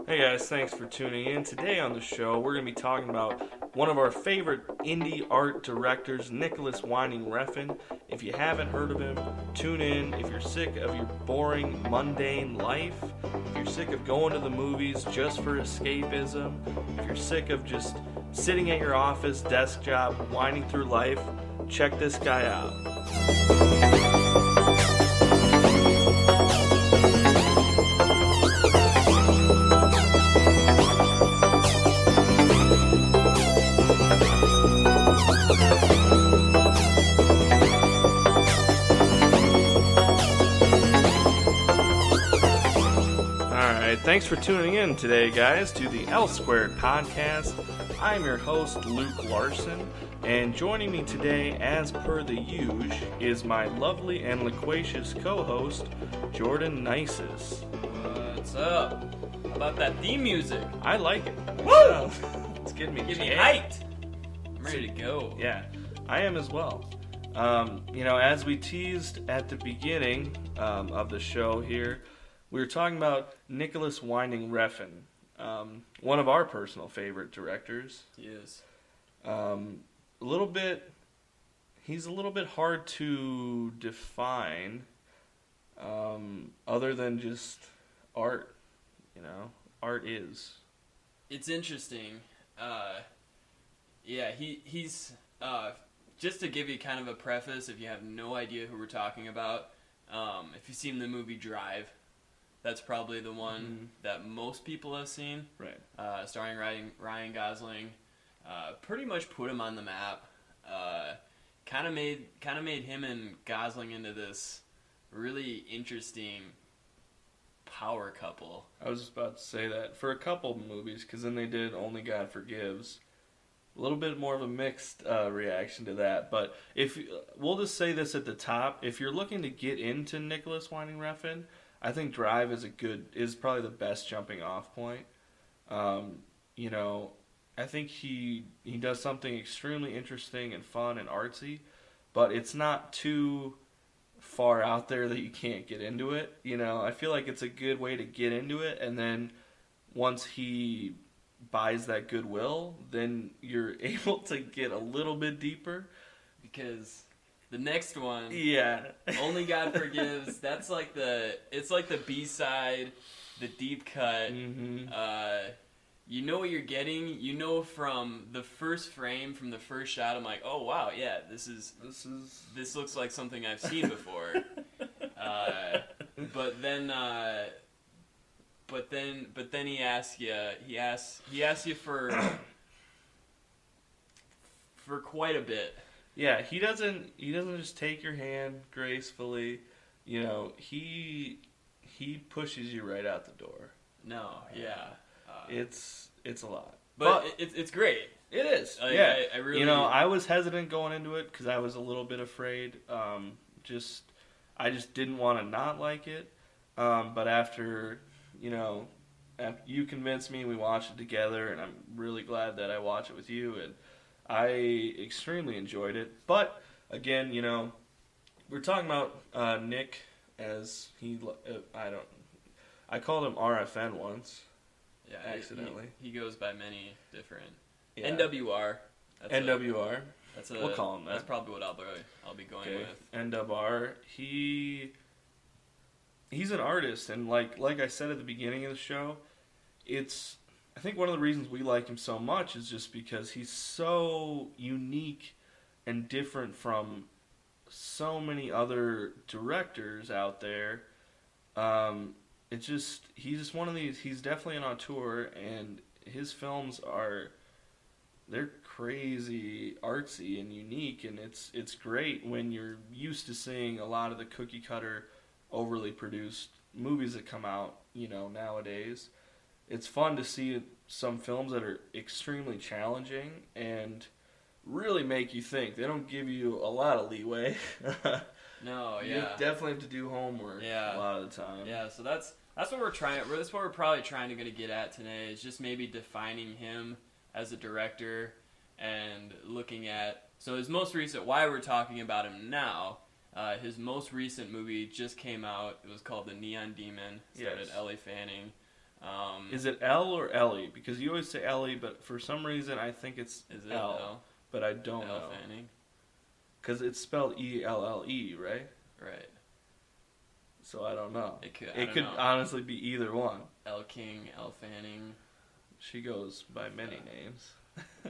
Hey guys, thanks for tuning in. Today on the show, we're going to be talking about one of our favorite indie art directors, Nicolas Winding Refn. If you haven't heard of him, tune in. If you're sick of your boring, mundane life, if you're sick of going to the movies just for escapism, if you're sick of just sitting at your office desk job, winding through life, check this guy out. Thanks for tuning in today, guys, to the L Squared podcast. I'm your host, Luke Larson, and joining me today, as per the usual, is my lovely and loquacious co-host, Jordan Nices. What's up? How about that theme music? I like it. Woo! It's getting me hyped. I'm ready to go. Yeah, I am as well. As we teased at the beginning of the show here, we were talking about Nicolas Winding Refn, one of our personal favorite directors. He is. He's a little bit hard to define, other than just art. Art is. It's interesting. He's just to give you kind of a preface, if you have no idea who we're talking about, if you've seen the movie Drive, that's probably the one that most people have seen. Right. Starring Ryan Gosling. Pretty much put him on the map. Kind of made him and Gosling into this really interesting power couple. I was just about to say that. For a couple of movies, because then they did Only God Forgives. A little bit more of a mixed reaction to that. But we'll just say this at the top. If you're looking to get into Nicolas Winding Refn, I think Drive is probably the best jumping off point. I think he does something extremely interesting and fun and artsy, but it's not too far out there that you can't get into it. I feel like it's a good way to get into it, and then once he buys that goodwill, then you're able to get a little bit deeper. Because the next one, yeah, Only God Forgives. It's like the B-side, the deep cut. Mm-hmm. You know what you're getting. You know from the first frame, from the first shot. I'm like, oh wow, yeah, this looks like something I've seen before. But then he asks you for quite a bit. Yeah, he doesn't just take your hand gracefully. He pushes you right out the door. No, yeah. It's a lot. But it's great. It is. Yeah. I really I was hesitant going into it because I was a little bit afraid. I just didn't want to not like it. But after you convinced me, we watched it together, and I'm really glad that I watched it with you, and I extremely enjoyed it. But again, we're talking about Nick as I called him RFN once. Yeah, accidentally. He goes by many different. Yeah. NWR. NWR. We'll call him that. That's probably what I'll be going with. NWR. He's an artist, and like I said at the beginning of the show, I think one of the reasons we like him so much is just because he's so unique and different from so many other directors out there. He's just one of these. He's definitely an auteur, and his films they're crazy artsy and unique, and it's great when you're used to seeing a lot of the cookie cutter, overly produced movies that come out nowadays. It's fun to see some films that are extremely challenging and really make you think. They don't give you a lot of leeway. No, yeah. You definitely have to do homework a lot of the time. Yeah, so that's what we're trying. That's what we're probably trying to get at today, is just maybe defining him as a director and looking at. So his most recent, why we're talking about him now, his most recent movie just came out. It was called The Neon Demon. Starred Ellie Fanning. Is it L or Ellie? Because you always say Ellie, but for some reason I think it's L. But I don't know. Fanning. Because it's spelled E-L-L-E, right? Right. So I don't know. It could honestly be either one. Elle King, Elle Fanning. She goes by many names.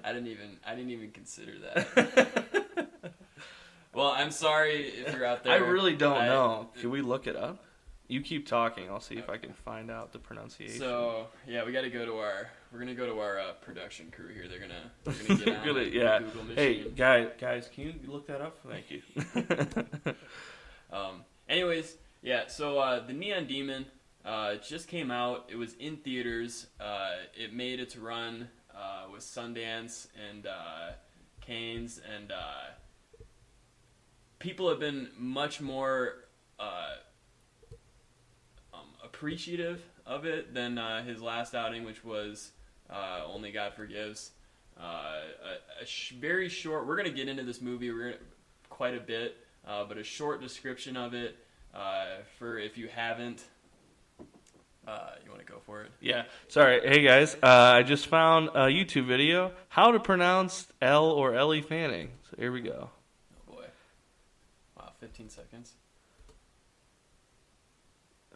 I didn't even consider that. Well, I'm sorry if you're out there. I really don't know. Can we look it up? You keep talking. I'll see if I can find out the pronunciation. So yeah, we're gonna go to our production crew here. They're gonna get on the Google machine. Hey guys, can you look that up? Thank you. Anyways, yeah. So the Neon Demon just came out. It was in theaters. It made its run with Sundance and Cannes, and people have been much more appreciative of it than his last outing, which was Only God Forgives. Very short. We're gonna get into this movie quite a bit, but a short description of it for if you haven't. You want to go for it? Yeah. Sorry. Hey guys, I just found a YouTube video how to pronounce Elle or Ellie Fanning. So here we go. Oh boy! Wow, 15 seconds.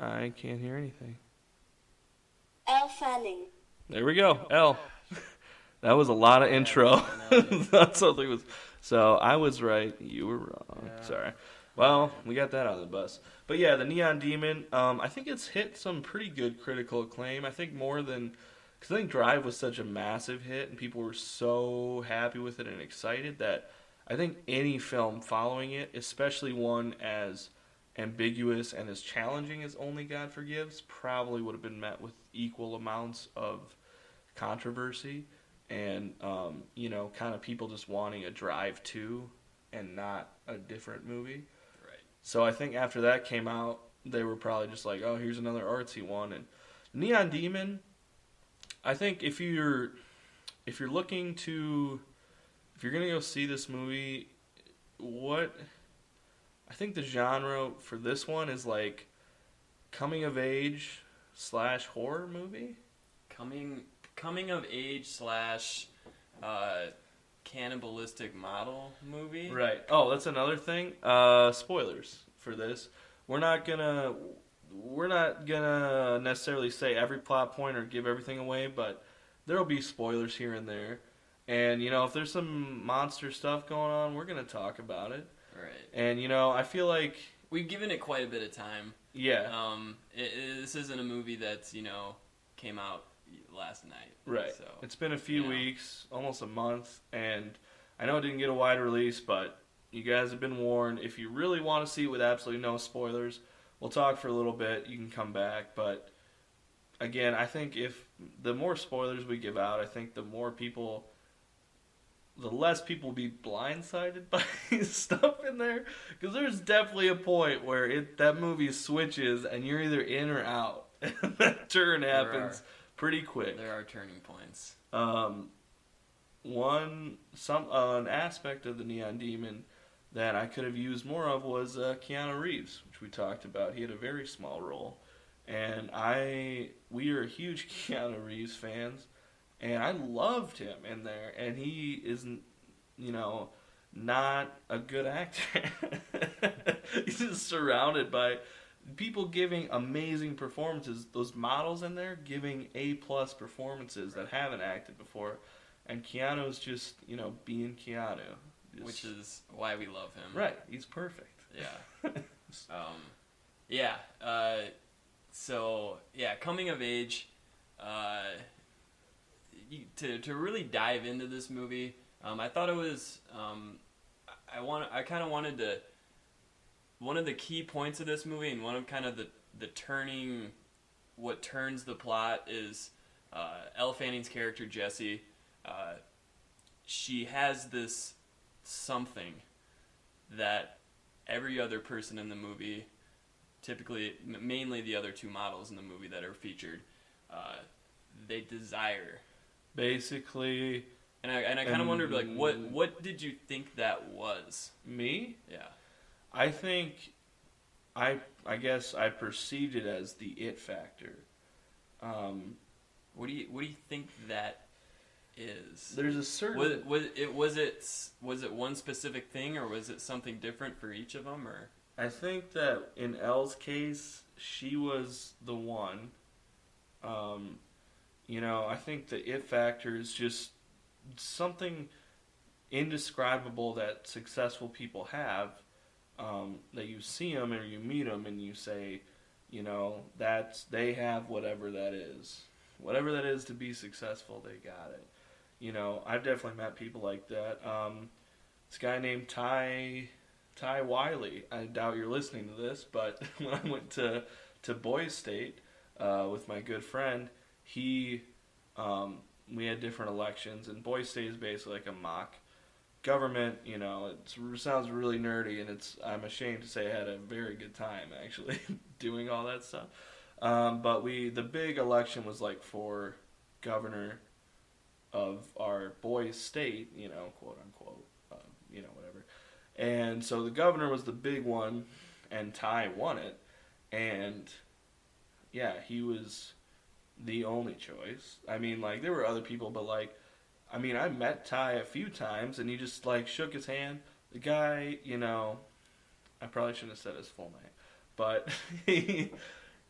I can't hear anything. Elle Fanning. There we go. Elle. That was a lot of intro. That's something was. So I was right. You were wrong. Yeah. Sorry. Well, we got that out of the bus. But yeah, the Neon Demon. I think it's hit some pretty good critical acclaim. I think more than because I think Drive was such a massive hit and people were so happy with it and excited that I think any film following it, especially one as ambiguous and as challenging as Only God Forgives, probably would have been met with equal amounts of controversy and kind of people just wanting a Drive 2 and not a different movie. Right. So I think after that came out, they were probably just like, oh, here's another artsy one. And Neon Demon, I think if you're looking to, if you're gonna go see this movie, I think the genre for this one is like coming of age / horror movie. Coming of age / cannibalistic model movie. Right. Oh, that's another thing. Spoilers for this. We're not gonna necessarily say every plot point or give everything away, but there'll be spoilers here and there. And if there's some monster stuff going on, we're gonna talk about it. Right. And I feel like we've given it quite a bit of time. Yeah. This isn't a movie that's came out last night. Right. So it's been a few weeks, almost a month, and I know it didn't get a wide release, but you guys have been warned. If you really want to see it with absolutely no spoilers, we'll talk for a little bit. You can come back, but again, I think if the more spoilers we give out, I think the less people will be blindsided by stuff in there. Because there's definitely a point where that movie switches and you're either in or out. And that turn happens pretty quick. There are turning points. An aspect of the Neon Demon that I could have used more of was Keanu Reeves, which we talked about. He had a very small role. And we are huge Keanu Reeves fans. And I loved him in there, and he isn't, not a good actor. He's just surrounded by people giving amazing performances. Those models in there giving A+ performances that haven't acted before, and Keanu's just, being Keanu. Which is why we love him. Right, he's perfect. Yeah. Coming of age. To really dive into this movie, I thought it was. I kind of wanted to. One of the key points of this movie, and one of kind of the turning, what turns the plot is Elle Fanning's character Jessie. She has this something that every other person in the movie, typically, mainly the other two models in the movie that are featured, they desire. Basically, and I kind of wondered, like, what did you think that was? Me? Yeah. I think, I guess I perceived it as the it factor. What do you think that is? There's a certain... Was it one specific thing, or was it something different for each of them, or? I think that in Elle's case, she was the one. I think the it factor is just something indescribable that successful people have, that you see them or you meet them and you say, they have whatever that is. Whatever that is to be successful, they got it. I've definitely met people like that. This guy named Ty Wiley. I doubt you're listening to this, but when I went to Boys State with my good friend, we had different elections, and Boys State is basically like a mock government. It sounds really nerdy, and I'm ashamed to say I had a very good time actually doing all that stuff. But the big election was like for governor of our Boys State, quote unquote, whatever. And so the governor was the big one, and Ty won it, and yeah, he was the only choice. I mean, like, there were other people, but I met Ty a few times, and he just shook his hand. The guy, I probably shouldn't have said his full name, but he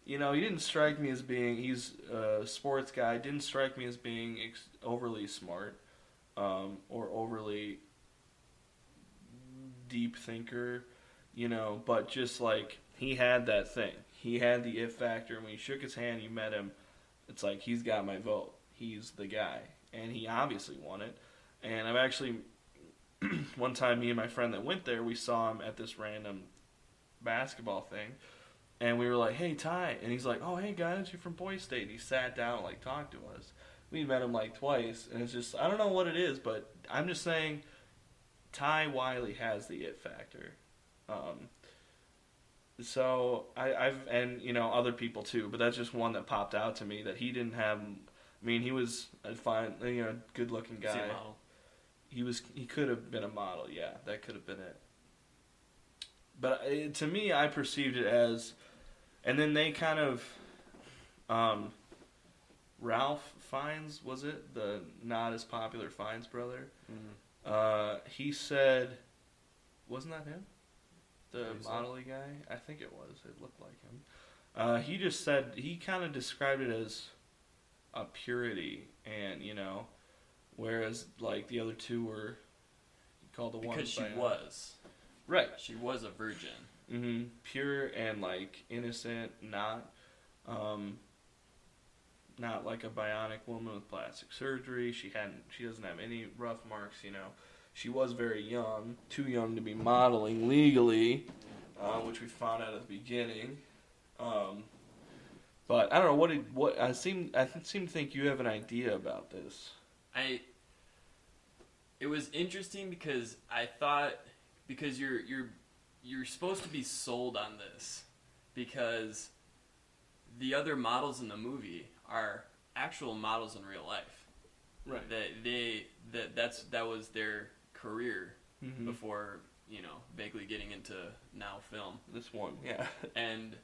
didn't strike me as being, he's a sports guy, didn't strike me as being overly smart, or overly deep thinker, but just he had that thing. He had the it factor, and when you shook his hand, you met him, it's like, he's got my vote. He's the guy. And he obviously won it. And I've actually, one time, me and my friend that went there, we saw him at this random basketball thing. And we were like, hey, Ty. And he's like, oh, hey, guys, you're from Boys State. And he sat down and talked to us. We met him twice. And it's just, I don't know what it is, but I'm just saying Ty Wiley has the it factor. So other people too, but that's just one that popped out to me that he didn't have. I mean, he was a fine, good-looking guy. Is he a model? He could have been a model. Yeah, that could have been it. But to me, I perceived it as, and then they kind of, Ralph Fiennes, was it? The not as popular Fiennes brother. Mm-hmm. He said, wasn't that him? The model-y guy? I think it was. It looked like him. He just said, he kind of described it as a purity, and, whereas, the other two were called the one... Because she was. Right. She was a virgin. Mm-hmm. Pure and, innocent, not like a bionic woman with plastic surgery. She doesn't have any rough marks, She was very young, too young to be modeling legally, which we found out at the beginning. But I don't know I seem to think you have an idea about this. It was interesting because I thought, because you're supposed to be sold on this, because the other models in the movie are actual models in real life. Right. That was their career, mm-hmm. before, vaguely getting into now film. This one, yeah. And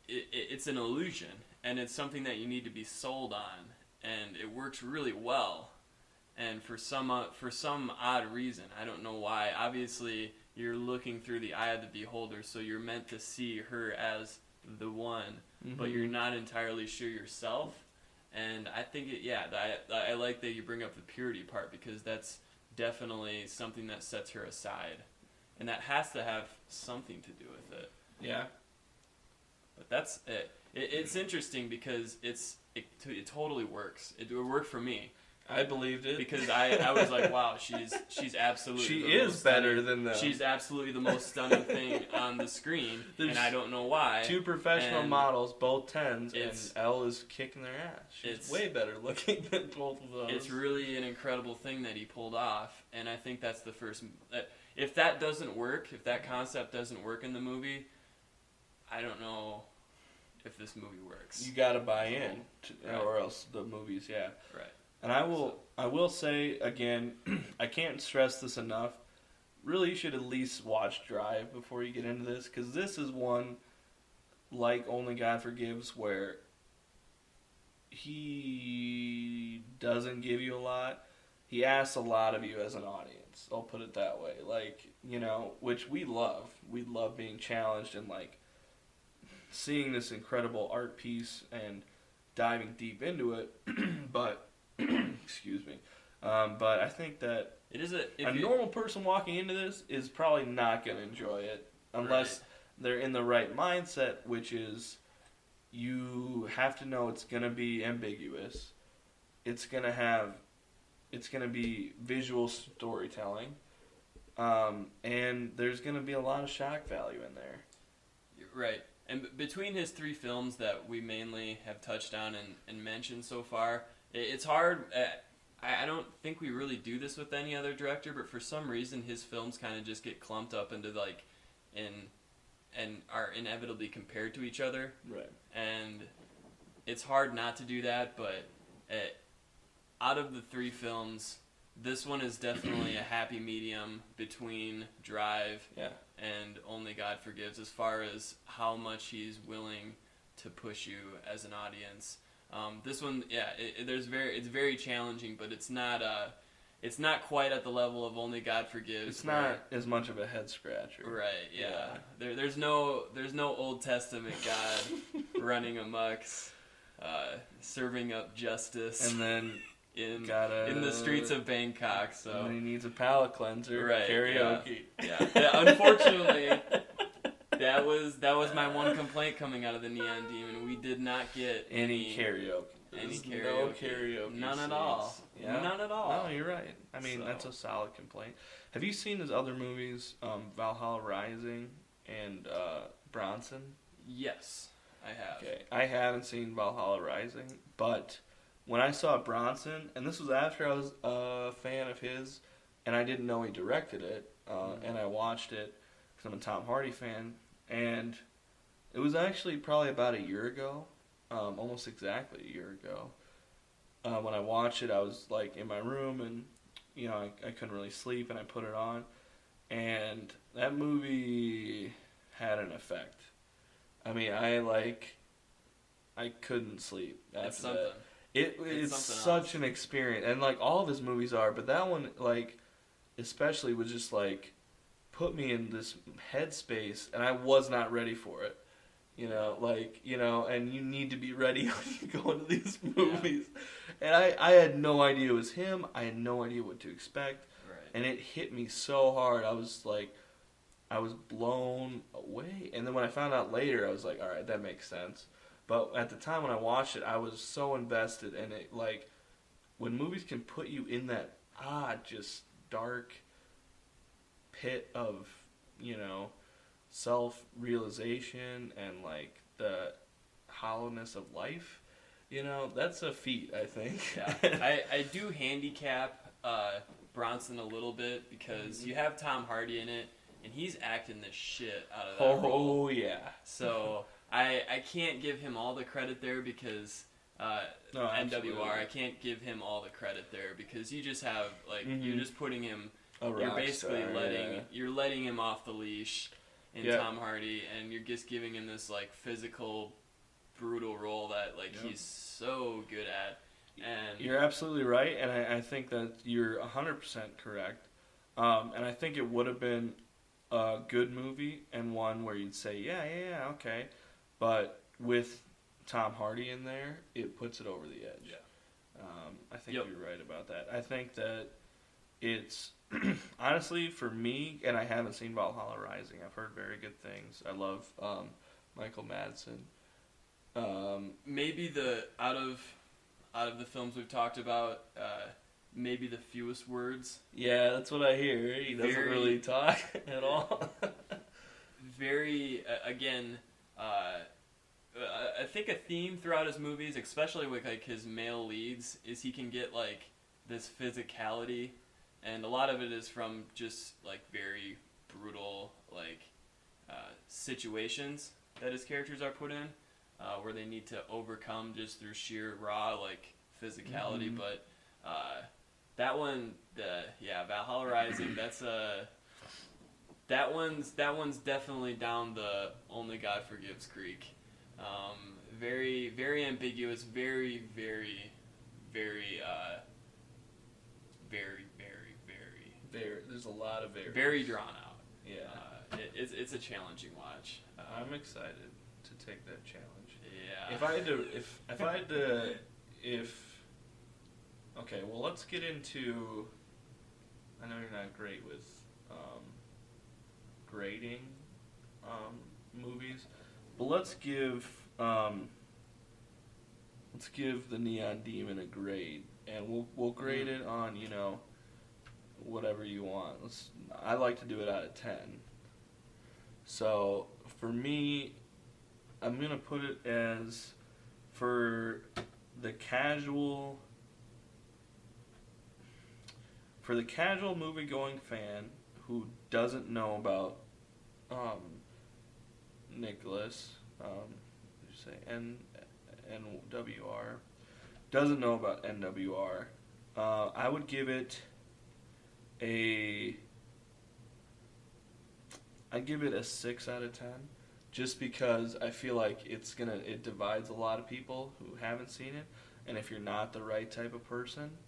it's an illusion, and it's something that you need to be sold on, and it works really well. And for some odd reason, I don't know why, obviously you're looking through the eye of the beholder, so you're meant to see her as the one, mm-hmm. but you're not entirely sure yourself. And I think I like that you bring up the purity part, because that's definitely something that sets her aside, and that has to have something to do with it. Yeah. But that's it. It's interesting because it totally works. It worked for me. I believed it because I was like, wow, she's absolutely she is better than them. She's absolutely the most stunning thing on the screen, and I don't know why. Two professional models, both 10s, and Elle is kicking their ass. She's way better looking than both of those. It's really an incredible thing that he pulled off, and I think that's the first. If that doesn't work, if that concept doesn't work in the movie, I don't know if this movie works. You gotta buy in, or else the movies, yeah. Right. And I will say, again, I can't stress this enough, really you should at least watch Drive before you get into this, because this is one, like Only God Forgives, where he doesn't give you a lot. He asks a lot of you as an audience. I'll put it that way. Like, you know, which we love. We love being challenged and, like, seeing this incredible art piece and diving deep into it. But, excuse me. But I think that It is normal person walking into this is probably not going to enjoy it unless they're in the right mindset, which is you have to know it's going to be ambiguous. It's going to be visual storytelling. And there's going to be a lot of shock value in there. Right. And between his 3 films that we mainly have touched on and mentioned so far, it's hard. I don't think we really do this with any other director, but for some reason his films kind of just get clumped up into like, and are inevitably compared to each other. Right. And it's hard not to do that, but out of the 3 films, this one is definitely a happy medium between Drive and Only God Forgives as far as how much he's willing to push you as an audience. This one, it's very challenging, but it's not quite at the level of Only God Forgives. It's not as much of a head scratcher. Right, yeah. There's no Old Testament God running amok, serving up justice. And then in the streets of Bangkok, so and he needs a palate cleanser, right? Karaoke. Yeah. Unfortunately, that was my one complaint coming out of the Neon Demon. We did not get any karaoke. No karaoke. None at all. Yeah. None at all. No, you're right. I mean, that's a solid complaint. Have you seen his other movies, Valhalla Rising and Bronson? Yes, I have. Okay, I haven't seen Valhalla Rising, but when I saw Bronson, and this was after I was a fan of his, and I didn't know he directed it, and I watched it because I'm a Tom Hardy fan, and it was actually probably about a year ago, almost exactly a year ago. When I watched it, I was like in my room, and you know I couldn't really sleep, and I put it on, and that movie had an effect. I mean, I couldn't sleep after It's something. that. It's such an experience, and like all of his movies are, but that one, like, especially was just like put me in this headspace, and I was not ready for it. You know, like, you know, and you need to be ready when you go into these movies. Yeah. And I had no idea it was him. I had no idea what to expect, and it hit me so hard. I was blown away, and then when I found out later, I was like, all right, that makes sense. But at the time when I watched it, I was so invested, and it, like, when movies can put you in that odd, just dark pit of, you know, self-realization and, like, the hollowness of life, you know, that's a feat, I think. Yeah. I do handicap Bronson a little bit because you have Tom Hardy in it, and he's acting the shit out of that role. Oh, yeah. So I can't give him all the credit there because NWR. I can't give him all the credit there because you just have you're just putting him. You're basically letting him off the leash in Tom Hardy, and you're just giving him this like physical, brutal role that he's so good at. And you're absolutely right, and I think that you're 100% correct. And I think it would have been a good movie and one where you'd say, yeah, okay. But with Tom Hardy in there, it puts it over the edge. Yeah. I think you're right about that. I think that it's, honestly, for me, and I haven't seen Valhalla Rising, I've heard very good things. I love Michael Madsen. Maybe out of the films we've talked about, maybe the fewest words. Yeah, that's what I hear. He doesn't really talk at all. Very, again, I think a theme throughout his movies, especially with like his male leads, is he can get like this physicality, and a lot of it is from just like very brutal like situations that his characters are put in, where they need to overcome just through sheer raw like physicality. Mm-hmm. But that one, Valhalla Rising, that one's definitely down the Only God Forgives creek. very, very ambiguous, very, very, very, very, very, very, There's a lot of very drawn out. Yeah. It's a challenging watch. I'm excited to take that challenge. Yeah. Okay, well, let's get into. I know you're not great with grading movies, but let's give the Neon Demon a grade, and we'll grade it on whatever you want. I like to do it out of 10. So for me, I'm gonna put it as for the casual movie-going fan who doesn't know about Nicholas, did you say NWR? Doesn't know about NWR. I would give it I'd give it a 6 out of 10, just because I feel like it divides a lot of people who haven't seen it, and if you're not the right type of person,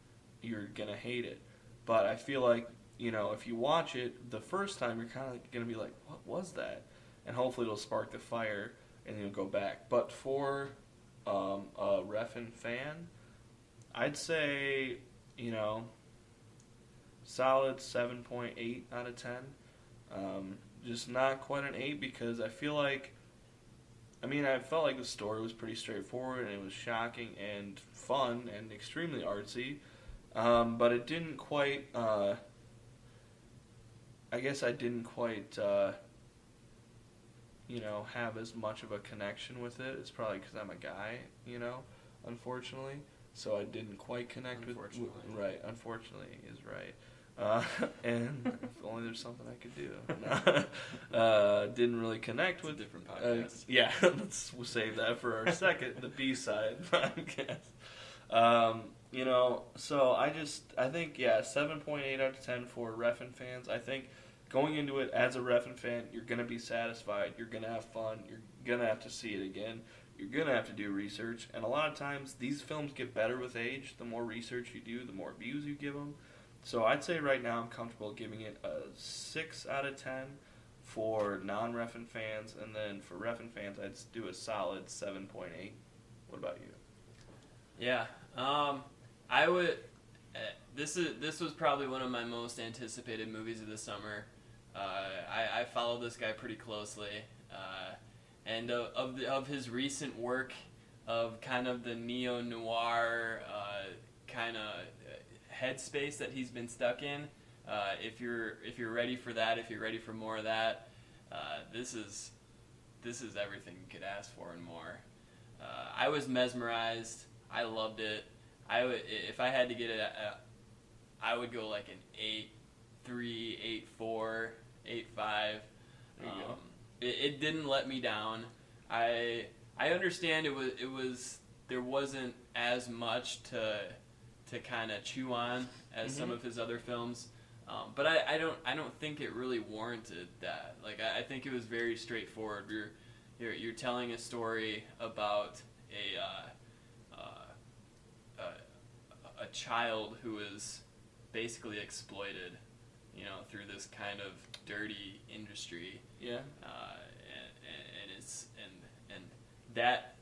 you're gonna hate it. But I feel like, if you watch it the first time, you're kind of gonna be like, what was that? And hopefully it'll spark the fire, and you'll go back. But for a Refn fan, I'd say, solid 7.8 out of 10. Just not quite an 8, because I feel like, I felt like the story was pretty straightforward, and it was shocking and fun and extremely artsy. But it didn't quite, I guess I didn't quite, have as much of a connection with it. It's probably because I'm a guy, unfortunately. So I didn't quite connect with. Right, unfortunately is right. And if only there's something I could do. Didn't really connect with. It's a different podcast. Yeah, let's save that for our second, the B-side podcast. So I think 7.8 out of 10 for Refn fans. I think going into it as a Refn fan, you're gonna be satisfied. You're gonna have fun. You're gonna have to see it again. You're going to have to do research, and a lot of times these films get better with age. The more research you do, the more views you give them. So I'd say right now I'm comfortable giving it a 6 out of 10 for non-Refn fans, and then for Refn fans I'd do a solid 7.8. What about you? Yeah, I would. This was probably one of my most anticipated movies of the summer. I follow this guy pretty closely. And of his recent work, of kind of the neo-noir kind of headspace that he's been stuck in, if you're ready for that, if you're ready for more of that, this is everything you could ask for and more. I was mesmerized. I loved it. If I had to get it, I would go like an 8.3, 8.4, 8.5. There you go. It didn't let me down. I understand it was there wasn't as much to kind of chew on as some of his other films, but I don't think it really warranted that. Like I think it was very straightforward. You're telling a story about a child who is basically exploited, through this kind of dirty industry. Yeah. And it's and that,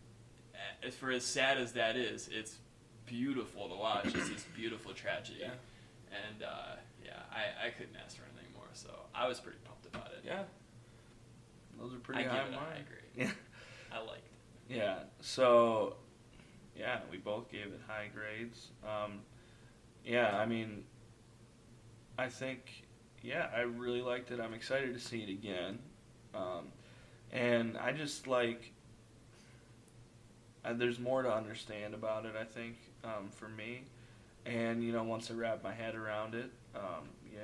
for as sad as that is, it's beautiful to watch. It's this beautiful tragedy. Yeah. And I couldn't ask for anything more. So I was pretty pumped about it. Yeah. Those are pretty I high give it a marks. high grade. Yeah. I liked it. Yeah. So, yeah, we both gave it high grades. I think, I really liked it. I'm excited to see it again. And I just there's more to understand about it, I think, for me. And, once I wrap my head around it,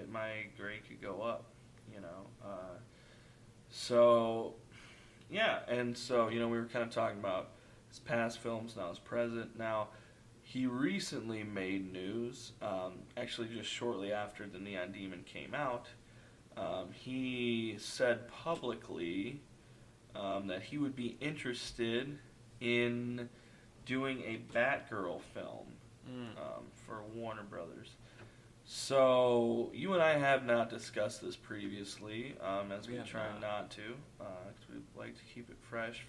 my grade could go up, So, and so, we were kind of talking about his past films, now his present. Now, he recently made news, actually just shortly after The Neon Demon came out. He said publicly that he would be interested in doing a Batgirl film for Warner Brothers. So, you and I have not discussed this previously, as we try not to, because we'd like to keep it fresh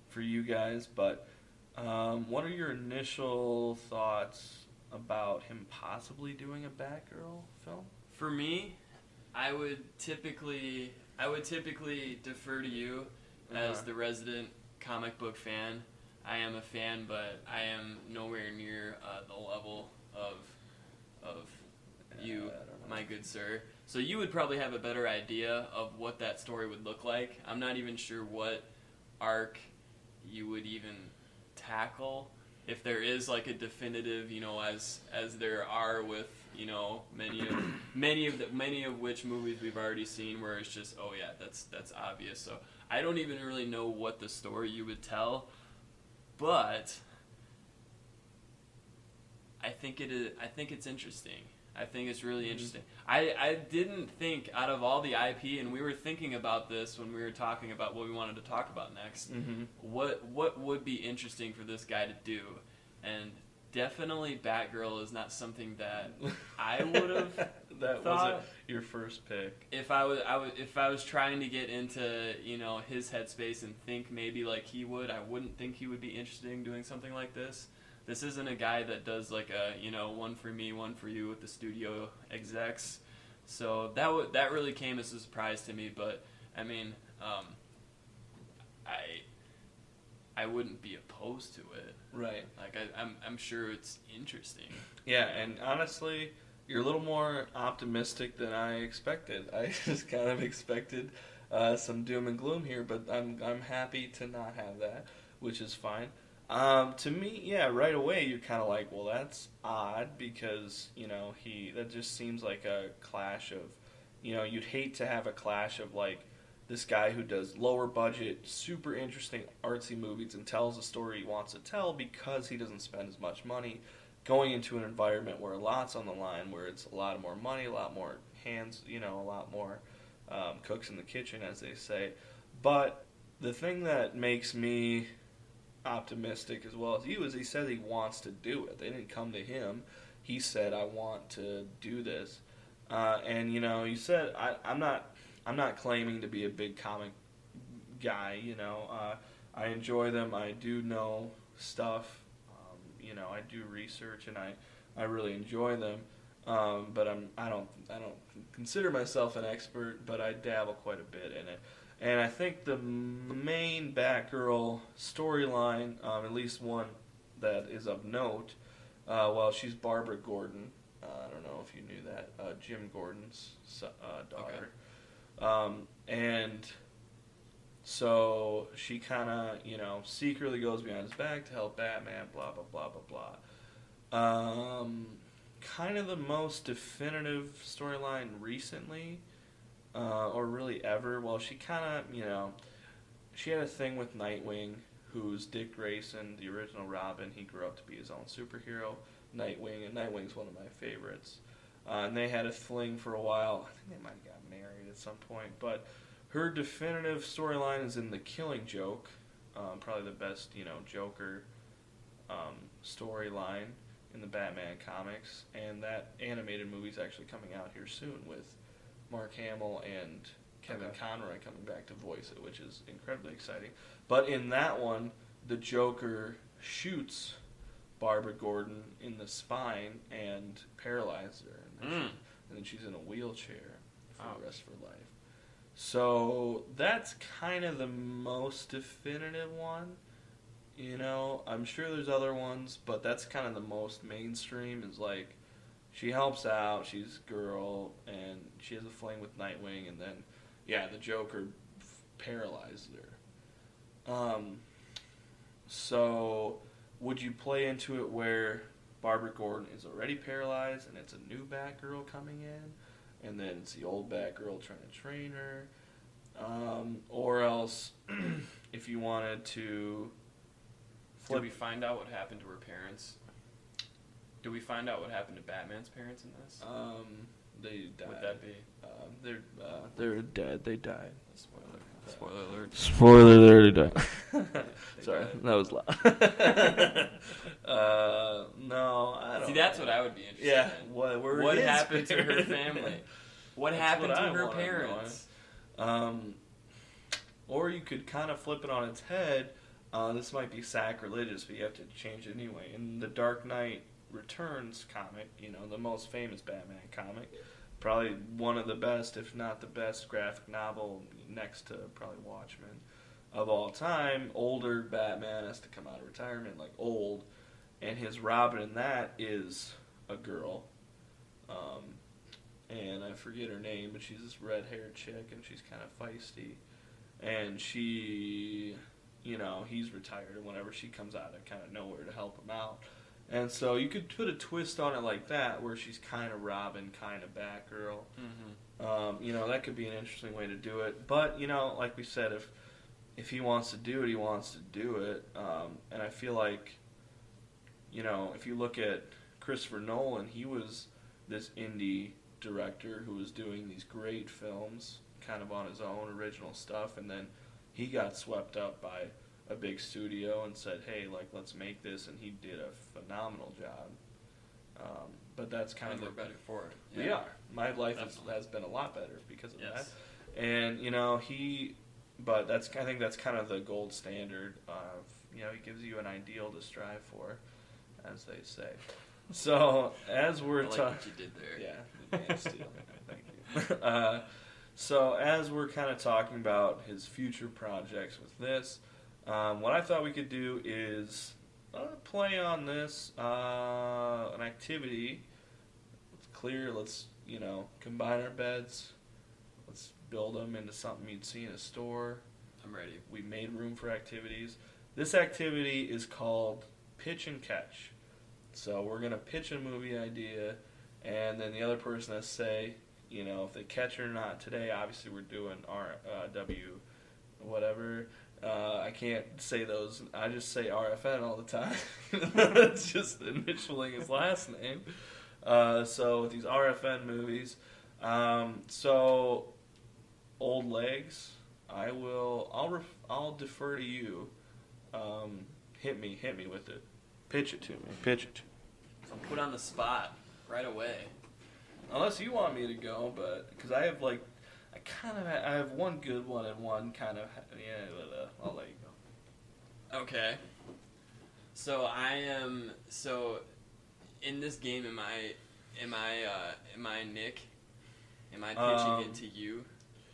for you guys. But what are your initial thoughts about him possibly doing a Batgirl film? For me, I would typically defer to you as the resident comic book fan. I am a fan, but I am nowhere near the level of you, my good sir. So you would probably have a better idea of what that story would look like. I'm not even sure what arc you would even tackle, if there is like a definitive, as there are with many of which movies we've already seen, where it's just, oh yeah, that's obvious. So I don't even really know what the story you would tell, but I think it's interesting. I think it's really interesting. I didn't think, out of all the IP, and we were thinking about this when we were talking about what we wanted to talk about next, what would be interesting for this guy to do, and definitely Batgirl is not something that I would have That thought. wasn't your first pick. If I was trying to get into his headspace and think maybe like he would, I wouldn't think he would be interested in doing something like this. This isn't a guy that does like a one for me, one for you with the studio execs. So that really came as a surprise to me. But I mean, I wouldn't be opposed to it. Right. Like I'm sure it's interesting. Yeah, and honestly, you're a little more optimistic than I expected. I just kind of expected some doom and gloom here, but I'm happy to not have that, which is fine. To me, yeah, right away you're kind of like, well, that's odd because that just seems like a clash of, you'd hate to have a clash of like this guy who does lower budget, super interesting artsy movies and tells a story he wants to tell because he doesn't spend as much money, going into an environment where a lot's on the line, where it's a lot more money, a lot more hands, a lot more cooks in the kitchen, as they say. But the thing that makes me optimistic as well as you is he said he wants to do it. They didn't come to him. He said, I want to do this. And you said I'm not claiming to be a big comic guy. I enjoy them. I do know stuff. I do research and I really enjoy them. But I don't consider myself an expert, but I dabble quite a bit in it. And I think the main Batgirl storyline, at least one that is of note, she's Barbara Gordon. I don't know if you knew that. Jim Gordon's daughter. Okay. And so she kind of, secretly goes behind his back to help Batman, blah, blah, blah, blah, blah. Kind of the most definitive storyline recently. Or really ever. Well, she kind of, she had a thing with Nightwing, who's Dick Grayson, the original Robin. He grew up to be his own superhero, Nightwing, and Nightwing's one of my favorites. And they had a fling for a while. I think they might have got married at some point. But her definitive storyline is in The Killing Joke, probably the best, Joker storyline in the Batman comics. And that animated movie's actually coming out here soon with Mark Hamill and Kevin Conroy coming back to voice it, which is incredibly exciting. But in that one, the Joker shoots Barbara Gordon in the spine and paralyzes her. And then she's in a wheelchair for the rest of her life. So that's kind of the most definitive one. I'm sure there's other ones, but that's kind of the most mainstream, is like, she helps out, she's a girl, and she has a fling with Nightwing, and then, the Joker paralyzed her. So, would you play into it where Barbara Gordon is already paralyzed, and it's a new Batgirl coming in, and then it's the old Batgirl trying to train her? Or else, if you wanted to flip... Did we find out what happened to her parents? Do we find out what happened to Batman's parents in this? They died. Would that be? They're dead. They died. A spoiler. Spoiler alert. Spoiler alert, he died. Sorry, that was loud. No, I don't. See, that's what I would be interested Yeah, in. what happened to her family? What happened to her parents? Or you could kind of flip it on its head. This might be sacrilegious, but you have to change it anyway. In the Dark Knight Returns comic, the most famous Batman comic, probably one of the best, if not the best, graphic novel next to probably Watchmen of all time. Older Batman has to come out of retirement, like old, and his Robin in that is a girl. And I forget her name, but she's this red-haired chick, and she's kind of feisty. And she, he's retired, and whenever she comes out of kind of nowhere to help him out. And so you could put a twist on it like that, where she's kind of Robin, kind of Batgirl. Mm-hmm. That could be an interesting way to do it. But, like we said, if he wants to do it, he wants to do it. And I feel like, if you look at Christopher Nolan, he was this indie director who was doing these great films kind of on his own original stuff, and then he got swept up by a big studio and said, hey, let's make this, and he did a phenomenal job. But that's kind of we're better for it. Yeah. We are. My life has been a lot better because of that. And but I think that's kind of the gold standard of, he gives you an ideal to strive for, as they say. So as we're talking, what you did there. Yeah, Man of Steel. Thank you. So as we're kind of talking about his future projects with this, what I thought we could do is play on this an activity. It's clear. Let's combine our beds. Let's build them into something you'd see in a store. I'm ready. We made room for activities. This activity is called Pitch and Catch. So we're going to pitch a movie idea, and then the other person has to say, if they catch it or not. Today, obviously, we're doing RW, whatever. I can't say those. I just say RFN all the time. It's just initialing his last name. So with these RFN movies, so Old Legs, I'll defer to you. Hit me with it. Pitch it to me. So I'm put on the spot right away. Unless you want me to go, but because I have I have one good one and one kind of I'll let you go. Okay. So in this game, am I Nick? Am I pitching it to you?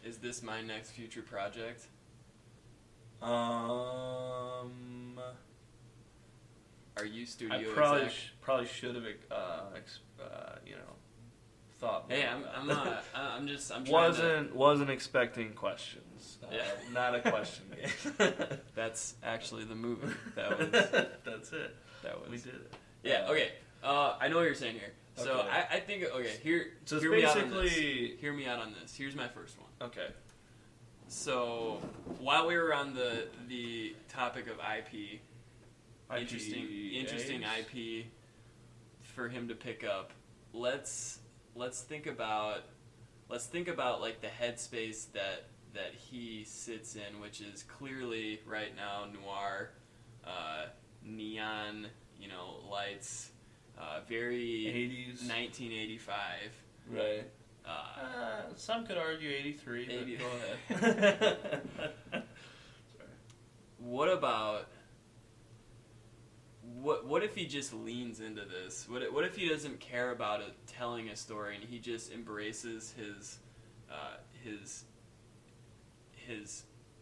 Is this my next future project? Are you studio I exec? probably should have thought. Hey, I'm trying wasn't expecting questions. Yeah. Not a question game. That's actually the movie. That's it. We did it. Yeah. Okay. I know what you're saying here. So Okay. I think here. So hear basically, hear me out on this. Here's my first one. Okay. So while we were on the topic of IP, interesting IP for him to pick up. Let's think about like the headspace that he sits in, which is clearly right now noir, neon, lights, very 80s, 1985. Right. Some could argue 83. 80. But go ahead. Sorry. What about? What if he just leans into this? What if he doesn't care about it, telling a story, and he just embraces his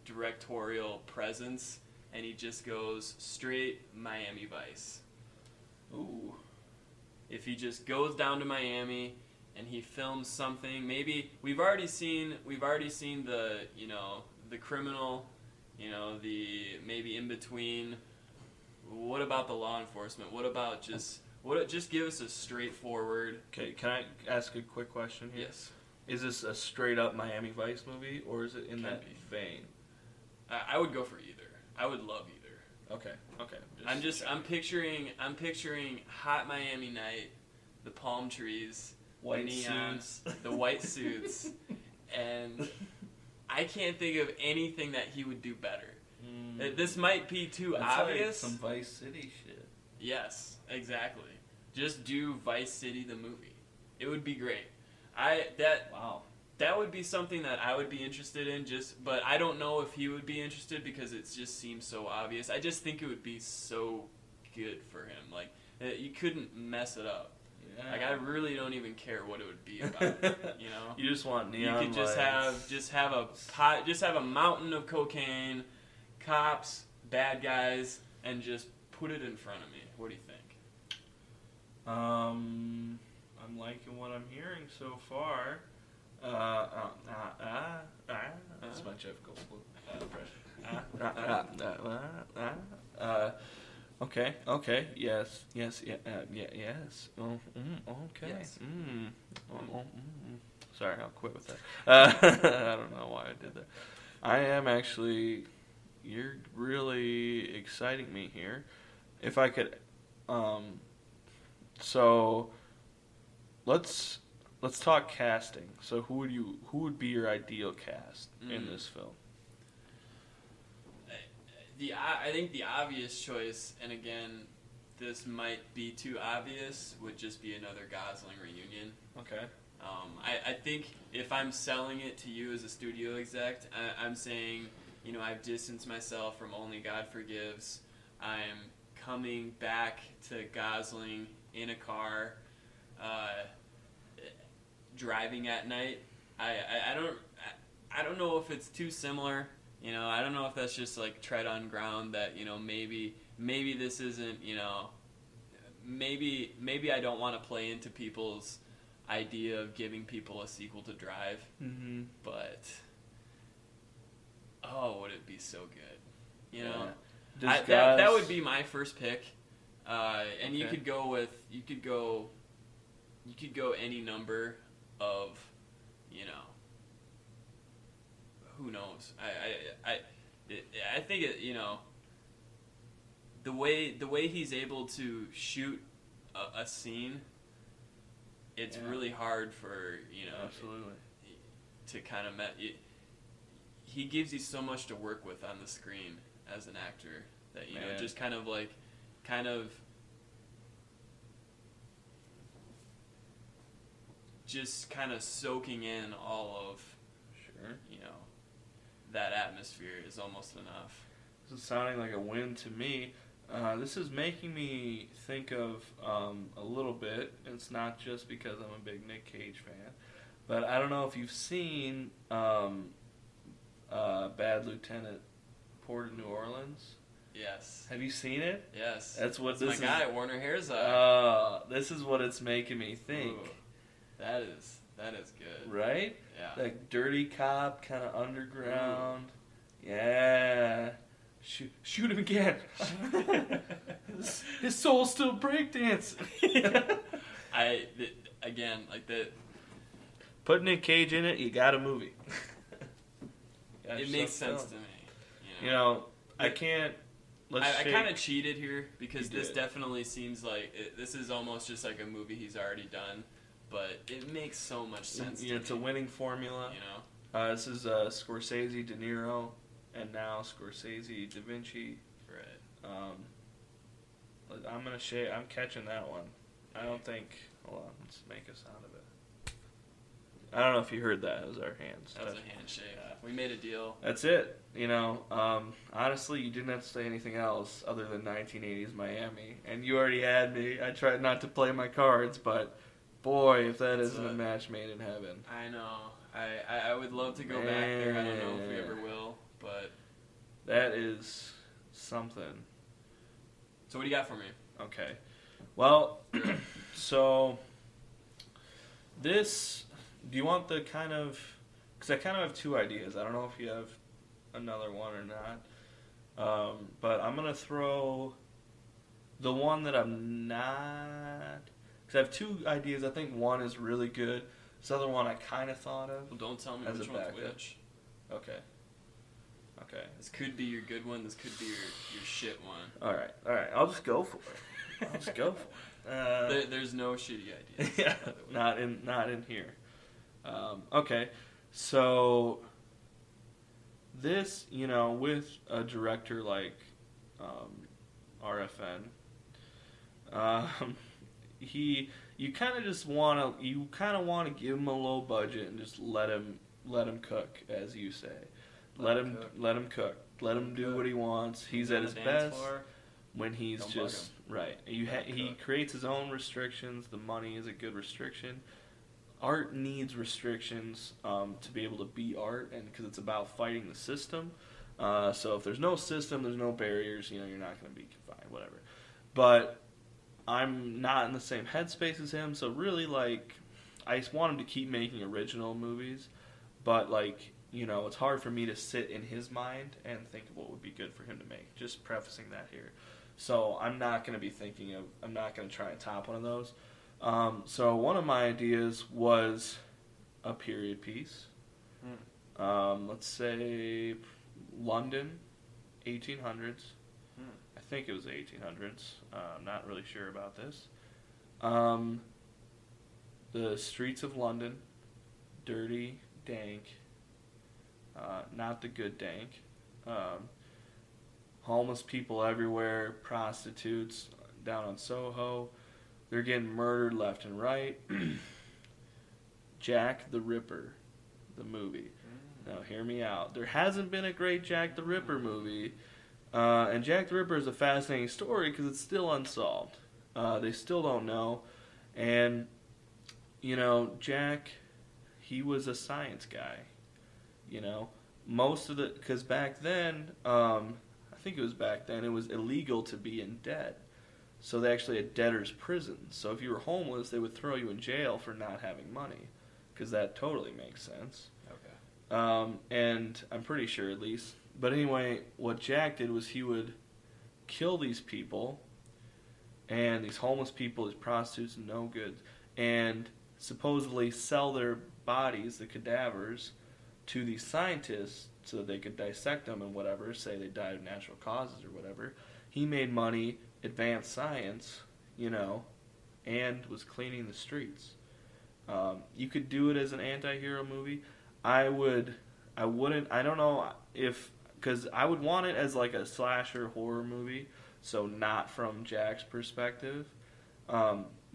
directorial presence, and he just goes straight Miami Vice? Ooh. If he just goes down to Miami and he films something, maybe we've already seen the the Criminal, the maybe In Between. What about the law enforcement? What about just give us a straightforward? Okay, can I ask a quick question here? Yes. Is this a straight up Miami Vice movie, or is it in that vein? I would go for either. I would love either. Okay. I'm picturing hot Miami night, the palm trees, white the neons, suits. the white suits, and I can't think of anything that he would do better. This might be too obvious. Like some Vice City shit. Yes, exactly. Just do Vice City the movie. It would be great. Wow. That would be something that I would be interested in. But I don't know if he would be interested because it just seems so obvious. I just think it would be so good for him. Like you couldn't mess it up. Yeah. Like I really don't even care what it would be about. You know, you just want neon. You could just have a mountain of cocaine, cops, bad guys, and just put it in front of me. What do you think? I'm liking what I'm hearing so far. That's my Jeff Goldblum impression. Okay. Yes. Yes. Oh, okay. Yes. Sorry, I'll quit with that. I don't know why I did that. I am actually. You're really exciting me here. If I could, so let's talk casting. So who would be your ideal cast in this film? I think the obvious choice, and again, this might be too obvious, would just be another Gosling reunion. Okay. I think if I'm selling it to you as a studio exec, I'm saying, I've distanced myself from Only God Forgives. I'm coming back to Gosling in a car, driving at night. I don't know if it's too similar. I don't know if that's just like tread on ground that maybe this isn't maybe I don't want to play into people's idea of giving people a sequel to Drive, but would it be so good? That would be my first pick, and you could go any number of, who knows? I think the way he's able to shoot a scene, it's really hard for absolutely to kind of he gives you so much to work with on the screen as an actor that just kind of just kind of soaking in all of that atmosphere is almost enough. This is sounding like a win to me. This is making me think of a little bit. It's not just because I'm a big Nick Cage fan, but I don't know if you've seen Bad Lieutenant, Port of New Orleans. Yes. Have you seen it? Yes. That's what this is. My guy, Warner Herzog. This is what it's making me think. Ooh, that is good. Right? Yeah. Like dirty cop, kind of underground. Ooh. Yeah. Shoot him again. His soul's still breakdancing. Again, like that. Put Nick Cage in it, you got a movie. It makes sense to me. I can't. I kind of cheated here because this definitely seems like this is almost just like a movie he's already done, but it makes so much sense. It's a winning formula. This is Scorsese, De Niro, and now Scorsese, Da Vinci. Right. I'm catching that one. I don't think. Hold on, let's make a sound of it. I don't know if you heard that. It was our hands. That was a handshake. We made a deal. That's it. Honestly, you didn't have to say anything else other than 1980s Miami, and you already had me. I tried not to play my cards, but boy, if that isn't a match made in heaven. I know. I would love to go back there. I don't know if we ever will, but that is something. So what do you got for me? Okay. Well, so this. Do you want the kind of... Because I kind of have two ideas. I don't know if you have another one or not. But I'm going to throw the one that I'm not... Because I have two ideas. I think one is really good. This other one I kind of thought of. Well, don't tell me which one's which. Okay. This could be your good one. This could be your shit one. All right. I'll just go for it. There's no shitty ideas. Yeah, not in here. Okay, so this, with a director like RFN, you kind of just want to give him a low budget and just let him cook, as you say. Let him cook. Let him do what he wants. He's at his best when he's just right. He creates his own restrictions. The money is a good restriction. Art needs restrictions to be able to be art, and because it's about fighting the system. So if there's no system, there's no barriers. You're not going to be confined, whatever. But I'm not in the same headspace as him, so really, I just want him to keep making original movies, but it's hard for me to sit in his mind and think of what would be good for him to make. Just prefacing that here. So I'm not going to try and top one of those. So one of my ideas was a period piece. Let's say London, 1800s. I think it was the 1800s. I'm not really sure about this. The streets of London, dirty, dank, not the good dank. Homeless people everywhere, prostitutes down on Soho. They're getting murdered left and right. Jack the Ripper, the movie. Now, hear me out. There hasn't been a great Jack the Ripper movie. And Jack the Ripper is a fascinating story because it's still unsolved. They still don't know. And, Jack, he was a science guy. Because back then, I think it was back then, it was illegal to be in debt. So they actually had debtor's prisons. So if you were homeless, they would throw you in jail for not having money. Because that totally makes sense. Okay. And I'm pretty sure, at least. But anyway, what Jack did was he would kill these people, and these homeless people, these prostitutes, no good, and supposedly sell their bodies, the cadavers, to these scientists so that they could dissect them and whatever, say they died of natural causes or whatever. He made money, advanced science, and was cleaning the streets. You could do it as an anti-hero movie. I don't know because I would want it as a slasher horror movie, so not from Jack's perspective,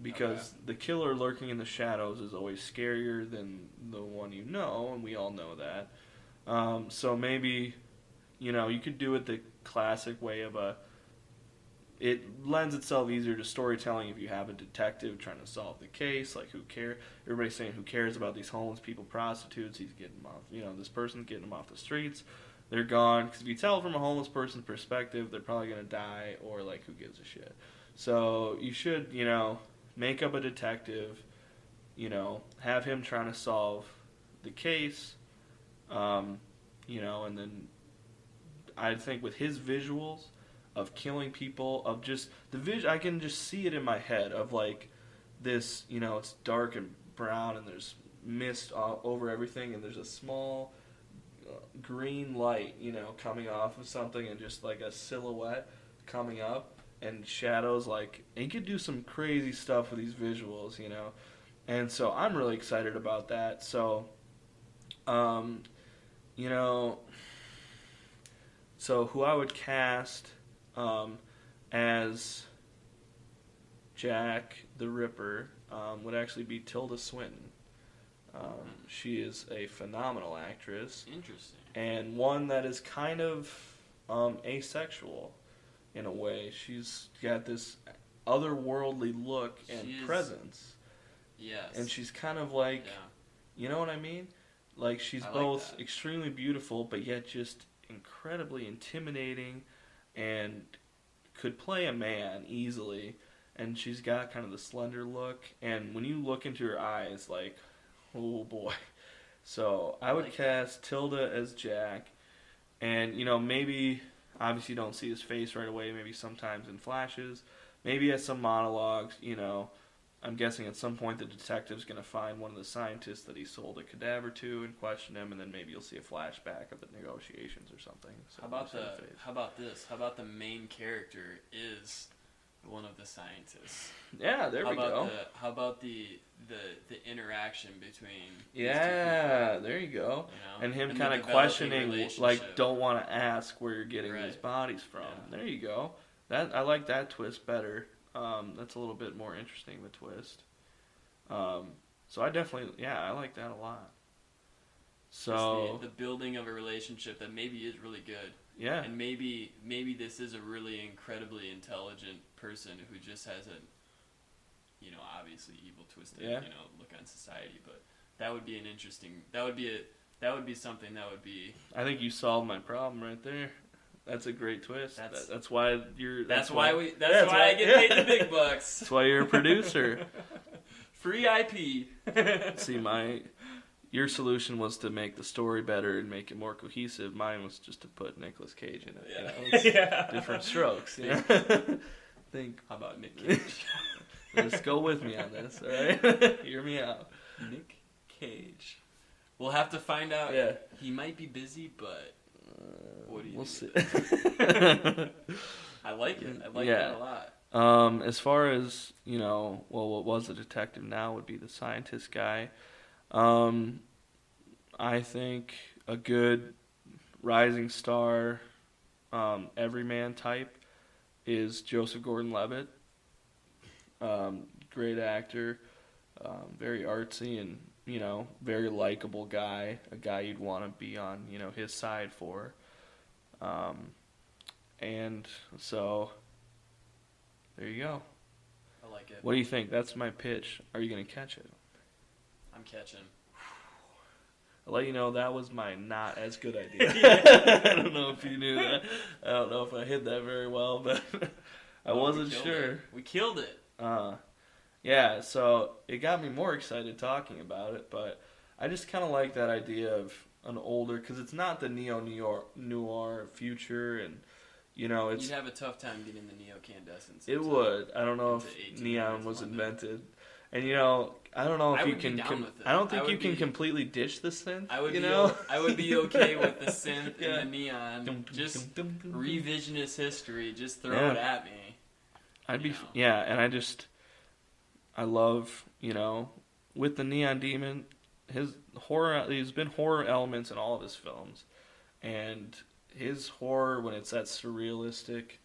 because the killer lurking in the shadows is always scarier than the one and we all know that. So maybe, you could do it the classic way of it lends itself easier to storytelling if you have a detective trying to solve the case. Who cares? Everybody's saying, who cares about these homeless people, prostitutes? He's getting them off. This person's getting them off the streets. They're gone. Because if you tell from a homeless person's perspective, they're probably going to die, or, who gives a shit? So you should, make up a detective, have him trying to solve the case, and then I think with his visuals of killing people, of just the I can just see it in my head of this, it's dark and brown and there's mist over everything and there's a small green light, coming off of something and just a silhouette coming up and shadows, and you could do some crazy stuff with these visuals, and so I'm really excited about that. So, so who I would cast as Jack the Ripper would actually be Tilda Swinton. She is a phenomenal actress. Interesting. And one that is kind of asexual in a way. She's got this otherworldly look and presence. Yes. And she's kind of you know what I mean? She's both extremely beautiful, but yet just incredibly intimidating and could play a man easily. And she's got kind of the slender look. And when you look into her eyes, oh boy. So I would cast Tilda as Jack. And, maybe, obviously you don't see his face right away. Maybe sometimes in flashes. Maybe as some monologues, I'm guessing at some point the detective's going to find one of the scientists that he sold a cadaver to and question him, and then maybe you'll see a flashback of the negotiations or something. So How about this? How about the main character is one of the scientists. Yeah, there we go. How about the interaction between yeah, there you go. You know? And him And kind the of developing questioning, relationship. don't want to ask where you're getting these Right. bodies from. Yeah. There you go. That I like that twist better. That's a little bit more interesting of a twist. So I definitely, I like that a lot. So Just the building of a relationship that maybe is really good. yeah, And maybe this is a really incredibly intelligent person who just has a, obviously evil, twisted, look on society. But that would be an interesting. That would be something that would be. I think you solved my problem right there. That's a great twist. That's why you're. That's why I get paid the big bucks. That's why you're a producer. Free IP. See, your solution was to make the story better and make it more cohesive. Mine was just to put Nicolas Cage in it. Yeah. Different strokes. Think. How about Nick Cage? Just go with me on this, all right? Hear me out. Nick Cage. We'll have to find out. Yeah. He might be busy, but what do you We'll think? see. I like it. I like that a lot. As far as, what was a detective now would be the scientist guy. I think a good rising star, everyman type is Joseph Gordon-Levitt. Great actor, very artsy and, very likable guy, a guy you'd want to be on, his side for. And so, there you go. I like it. What do you think? That's my pitch. Are you going to catch it? I'm catching. I'll let you know that was my not as good idea. Yeah. I don't know if you knew that. I don't know if I hit that very well, but I wasn't sure. We killed it. Yeah, so it got me more excited talking about it, but I just kind of like that idea of an older, because it's not the neo-noir future, and, it's... You'd have a tough time getting the neo-candescence. It would. I don't know if neon was invented. And, I don't know if you can... I don't think you can completely ditch the synth, I would be okay with the synth and the neon. Just revisionist history. Just throw it at me. And I love, with the Neon Demon, there's been horror elements in all of his films. And his horror, when it's that surrealistic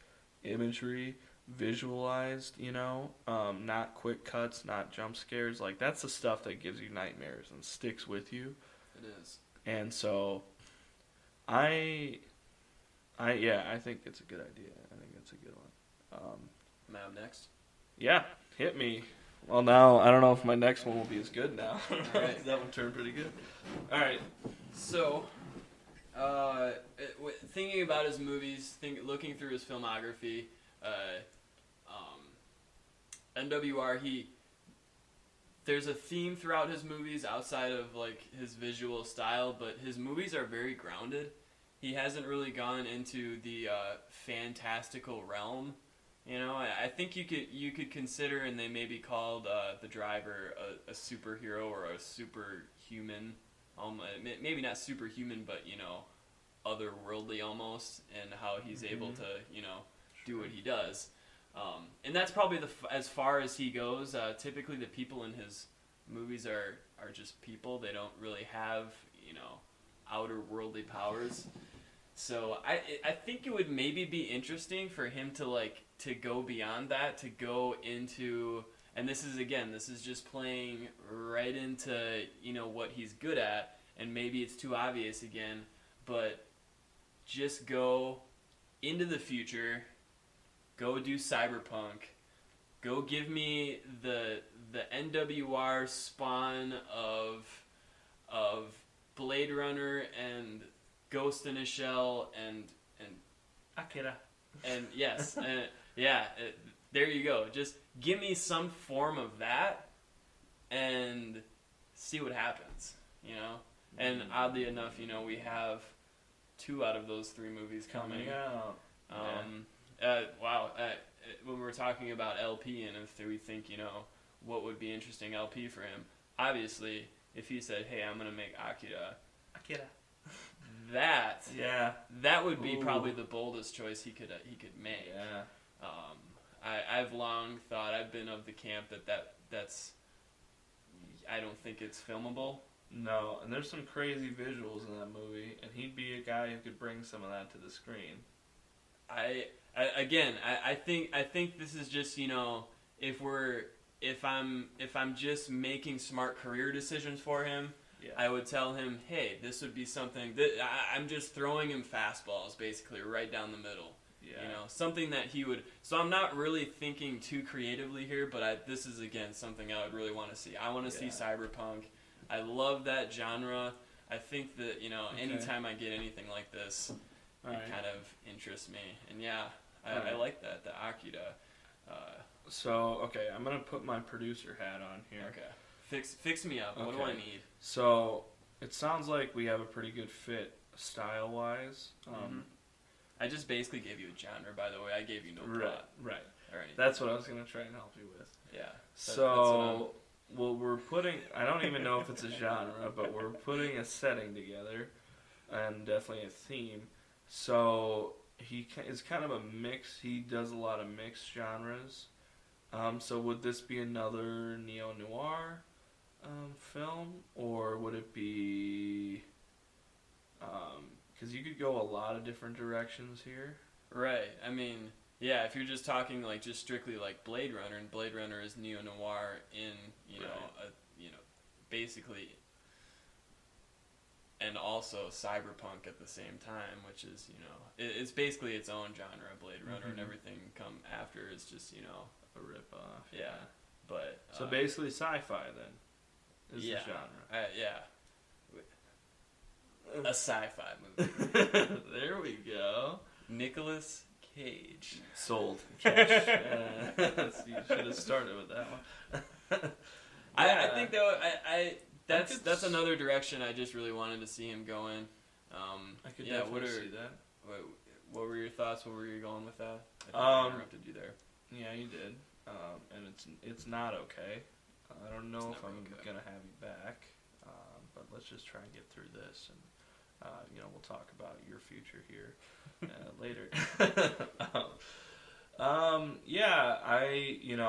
imagery, visualized, not quick cuts, not jump scares, that's the stuff that gives you nightmares and sticks with you. It is. And so, I think it's a good idea. I think it's a good one. Am I up next? Yeah, hit me. Well, now, I don't know if my next one will be as good now. All right. That one turned pretty good. All right. So, thinking about his movies, looking through his filmography, NWR, there's a theme throughout his movies outside of, his visual style, but his movies are very grounded. He hasn't really gone into the fantastical realm. I think you could consider, and they may be called the driver, a superhero or a superhuman. Maybe not superhuman, but otherworldly almost, and how he's able to do what he does. And that's probably as far as he goes. Typically, the people in his movies are just people. They don't really have outer worldly powers. So I think it would maybe be interesting for him to go beyond that, to go into, and this is just playing right into what he's good at, and maybe it's too obvious again, but just go into the future, go do cyberpunk, go give me the NWR spawn of Blade Runner and Ghost in a Shell and Akira. And yes, there you go. Just give me some form of that and see what happens, And oddly enough, we have 2 out of those 3 movies coming out. When we're talking about LP, and if we think, what would be interesting LP for him, obviously, if he said, hey, I'm going to make Akira. That would be probably the boldest choice he could make. Yeah. I've long thought, I've been of the camp that's I don't think it's filmable. No, and there's some crazy visuals in that movie, and he'd be a guy who could bring some of that to the screen. I think this is just, you know, if I'm just making smart career decisions for him, Yeah. I would tell him, hey, this would be something that I'm just throwing him fastballs basically right down the middle. Yeah. You know, something that he would. So I'm not really thinking too creatively here, but this is again something I would really want to see. I want to see cyberpunk. I love that genre. I think that, you know, anytime I get anything like this, it kind of interests me. And yeah, I like that, the Akira. So, okay, I'm going to put my producer hat on here. Okay. Fix me up. What do I need? So, it sounds like we have a pretty good fit style-wise. I just basically gave you a genre, by the way. I gave you no plot. Right. Or anything. That's what I was going to try and help you with. Yeah. So, well, we're putting, I don't even know if it's a genre, but we're putting a setting together, and definitely a theme. So, he is kind of a mix. He does a lot of mixed genres. So would this be another neo-noir film, or would it be... Because you could go a lot of different directions here. Right. I mean, yeah, if you're just talking like just strictly like Blade Runner, and Blade Runner is neo-noir in, basically, and also cyberpunk at the same time, which is, it's basically its own genre, Blade Runner, and everything come after is just, A rip-off. Yeah. But so basically sci-fi then is the genre. A sci-fi movie. There we go. Nicolas Cage. Sold. Catch. You should have started with that one. I think that that's another direction I just really wanted to see him go in. I could definitely see that. What were your thoughts? What were you going with that? I think I interrupted you there. Yeah, you did. And it's not okay. I don't know if I'm gonna have you back, but let's just try and get through this, and we'll talk about your future here later.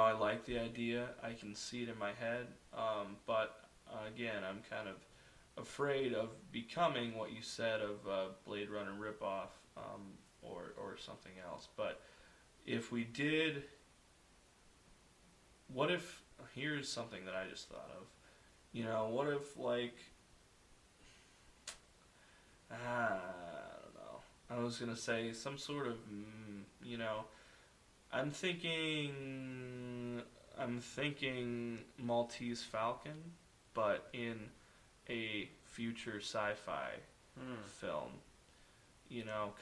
I like the idea. I can see it in my head, but again, I'm kind of afraid of becoming what you said of Blade Runner ripoff, or something else. But if we did, what if? Here's something that I just thought of. What if I don't know. I was gonna say some sort of, I'm thinking Maltese Falcon, but in a future sci-fi film.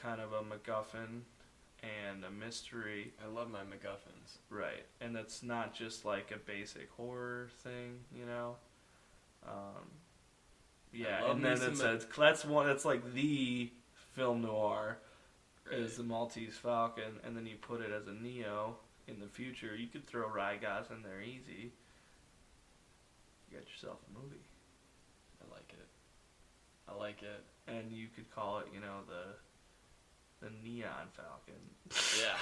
Kind of a MacGuffin and a mystery. I love my MacGuffins. Right, and that's not just like a basic horror thing, and then that's like the film noir is the Maltese Falcon, and then you put it as a Neo in the future. You could throw Rygos in there easy. You got yourself a movie. I like it. And you could call it, the Neon Falcon. Yeah.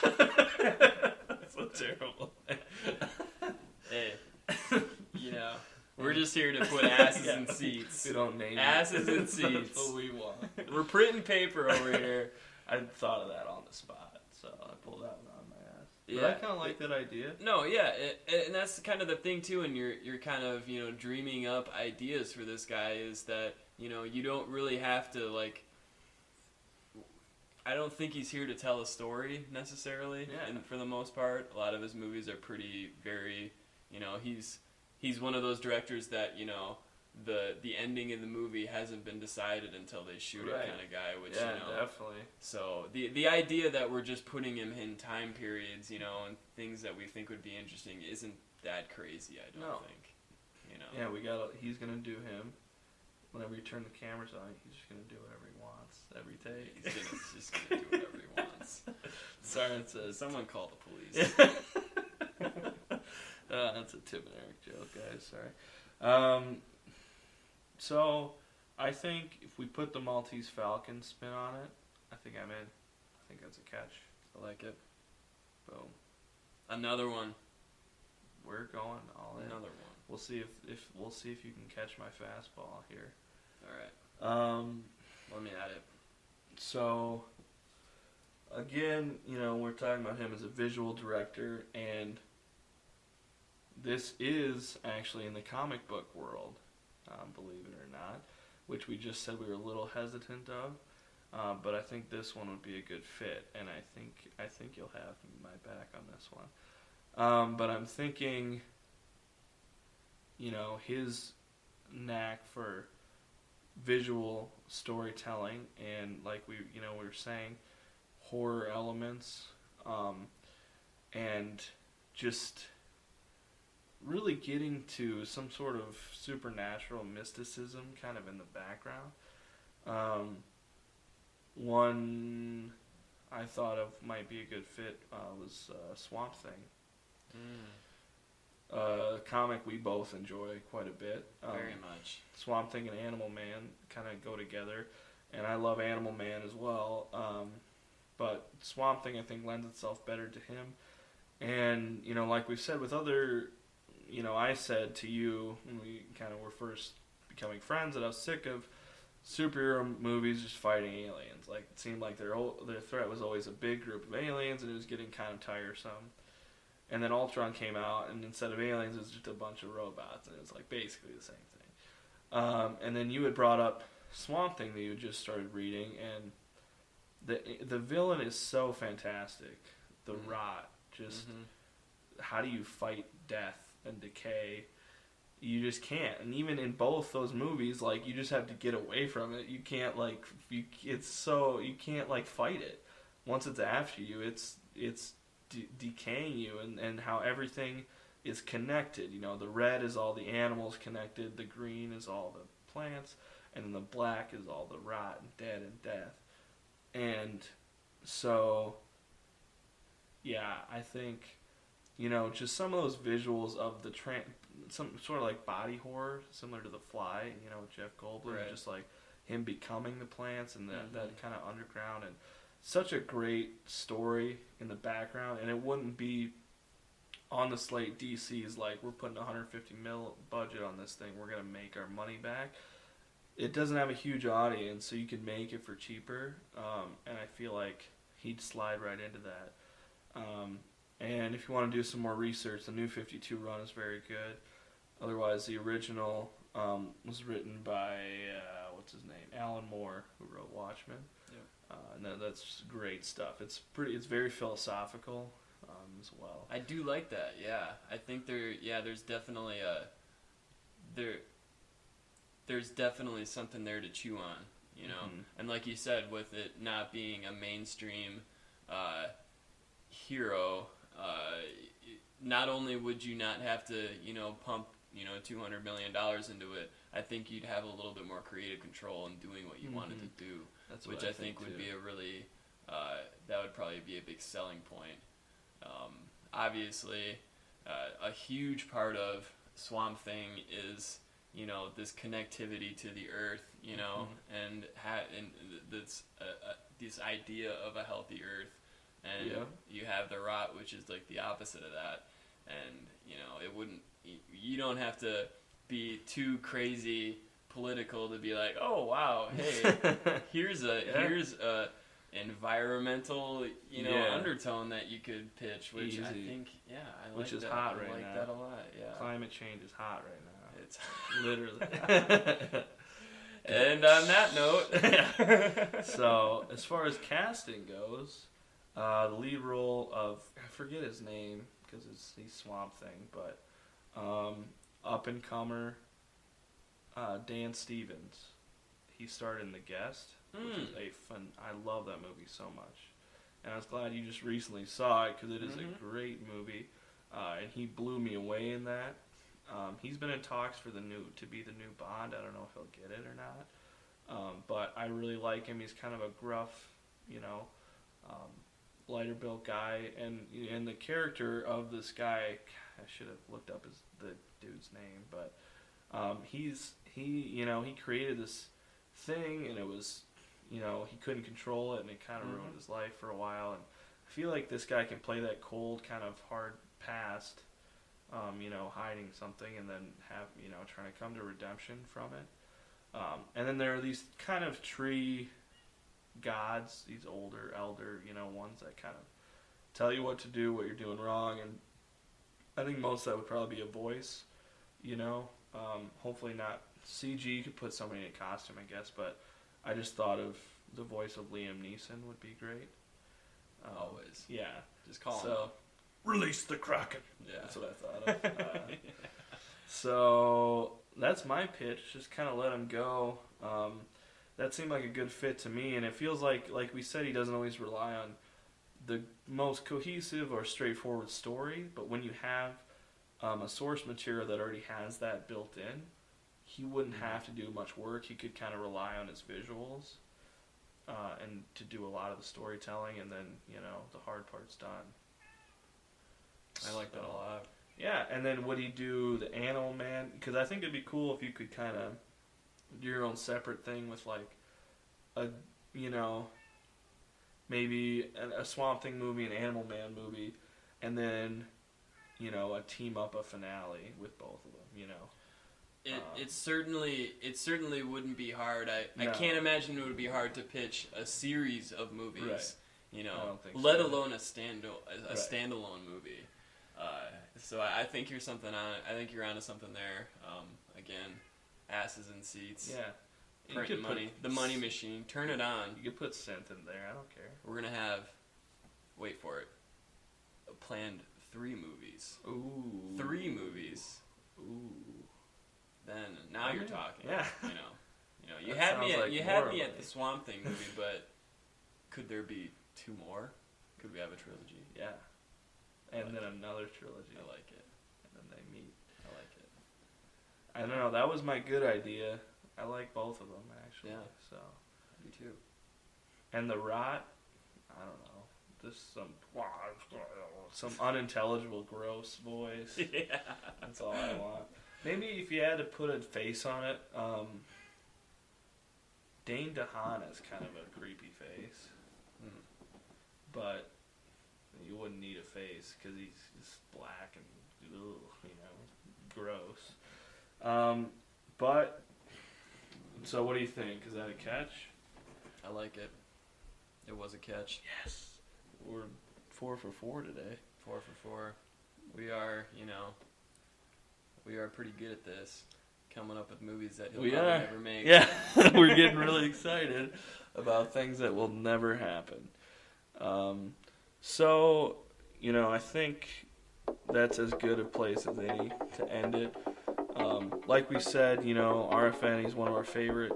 That's so terrible. Hey, we're just here to put asses in seats. We don't name asses in seats. That's what we want. We're printing paper over here. I thought of that on the spot, so I pulled that one on my ass. Yeah, but I kind of like that idea. No, yeah, and that's kind of the thing too. And you're kind of dreaming up ideas for this guy is that you don't really have to like. I don't think he's here to tell a story necessarily. Yeah. And for the most part, a lot of his movies are very, he's one of those directors that the ending of the movie hasn't been decided until they shoot it kind of guy. Which definitely. So the idea that we're just putting him in time periods, and things that we think would be interesting isn't that crazy. I don't think. Yeah, he's gonna do him. Whenever you turn the cameras on, he's just gonna do whatever he wants every take. He's just gonna do whatever he wants. Sorry, it says someone call the police. That's a Tim and Eric joke, guys. Sorry. So I think if we put the Maltese Falcon spin on it, I think I'm in. I think that's a catch. I like it. Boom. Another one. We're going all in. Another one. We'll see if you can catch my fastball here. All right. Let me add it. So, again, we're talking about him as a visual director, and this is actually in the comic book world, believe it or not, which we just said we were a little hesitant of, but I think this one would be a good fit, and I think you'll have my back on this one. But I'm thinking, his knack for visual storytelling and, like we were saying, horror elements, and just really getting to some sort of supernatural mysticism kind of in the background. One I thought of might be a good fit was Swamp Thing. Comic we both enjoy quite a bit. Very much. Swamp Thing and Animal Man kind of go together, and I love Animal Man as well. But Swamp Thing I think lends itself better to him. And, like we said with other, I said to you when we kind of were first becoming friends that I was sick of superhero movies just fighting aliens. Like, it seemed like their threat was always a big group of aliens, and it was getting kind of tiresome. And then Ultron came out, and instead of aliens, it was just a bunch of robots, and it was like basically the same thing. And then you had brought up Swamp Thing that you had just started reading, and the villain is so fantastic. The Rot, just how do you fight death and decay? You just can't. And even in both those movies, like, you just have to get away from it. You can't you can't fight it. Once it's after you, it's decaying you, and how everything is connected. The red is all the animals connected, the green is all the plants, and then the black is all the rot and dead and death. And so, yeah, I think, just some of those visuals of some sort of like body horror, similar to The Fly, with Jeff Goldblum, right. Just like him becoming the plants and that kind of underground, and such a great story in the background. And it wouldn't be on the slate DC's like, we're putting $150 million budget on this thing, we're going to make our money back. It doesn't have a huge audience, so you can make it for cheaper, and I feel like he'd slide right into that. And if you want to do some more research, the New 52 run is very good. Otherwise, the original was written by, what's his name, Alan Moore, who wrote Watchmen. Yep. And that's great stuff. It's very philosophical as well. I do like that, yeah. I think there's definitely there's definitely something there to chew on, And like you said, with it not being a mainstream hero, not only would you not have to, pump, $200 million into it, I think you'd have a little bit more creative control in doing what you wanted to do, which I think would be a really, that would probably be a big selling point. Obviously, a huge part of Swamp Thing is, this connectivity to the earth, and this idea of a healthy earth. And you have the Rot, which is like the opposite of that. And, you don't have to be too crazy political to be like, oh wow, hey, here's a environmental, undertone that you could pitch, which Easy. I think, I like which is that. hot I right like now. that a lot, yeah. Climate change is hot right now. It's literally. And on that note, so as far as casting goes, the lead role of, I forget his name because he's Swamp Thing, but up and comer Dan Stevens. He starred in The Guest, which is I love that movie so much, and I was glad you just recently saw it because it is a great movie, and he blew me away in that. He's been in talks to be the new Bond. I don't know if he'll get it or not, but I really like him. He's kind of a gruff, lighter built guy, and the character of this guy, I should have looked up the dude's name, but he created this thing, and it was, he couldn't control it, and it kind of ruined his life for a while, and I feel like this guy can play that cold, kind of hard past, hiding something, and then have, trying to come to redemption from it. And then there are these kind of tree gods, these older, elder, ones that kind of tell you what to do, what you're doing wrong, and I think most of that would probably be a voice, hopefully not CG. You could put somebody in a costume, I guess, but I just thought of the voice of Liam Neeson would be great. Always. Yeah. Just call him up. Release the Kraken. Yeah. That's what I thought of. So that's my pitch. Just kind of let him go. That seemed like a good fit to me, and it feels like we said, he doesn't always rely on the most cohesive or straightforward story, but when you have a source material that already has that built in, he wouldn't have to do much work. He could kind of rely on his visuals and to do a lot of the storytelling, and then, the hard part's done. I like that a lot. Yeah, and then would he do the Animal Man? Because I think it'd be cool if you could kind of do your own separate thing with, like, maybe a Swamp Thing movie, an Animal Man movie, and then, a team-up, a finale with both of them, It certainly wouldn't be hard. I can't imagine it would be hard to pitch a series of movies, right. I don't think so. alone a standalone movie. So I think you're onto something there. Again, asses in seats. Yeah. Printing money. The money machine. Turn it on. You could put synth in there. I don't care. We're gonna have, wait for it, planned 3 movies. Ooh. 3 movies. Ooh. Then now you're talking. Yeah. You That had sounds me like at the Swamp Thing movie, but could there be 2 more? Could we have a trilogy? Yeah. And then another trilogy. I like it. And then they meet. I like it. I don't know. That was my good idea. I like both of them, actually. Yeah. So. Me too. And the Rot, I don't know. Just some unintelligible, gross voice. Yeah. That's all I want. Maybe if you had to put a face on it, Dane DeHaan is kind of a creepy face. But you wouldn't need a face because he's just black and, gross. But, so what do you think? Is that a catch? I like it. It was a catch. Yes. We're 4 for 4 today. 4 for 4. We are, we are pretty good at this. Coming up with movies that he'll probably never make. Yeah, we're getting really excited about things that will never happen. So, I think that's as good a place as any to end it. Like we said, RFN, he's one of our favorite,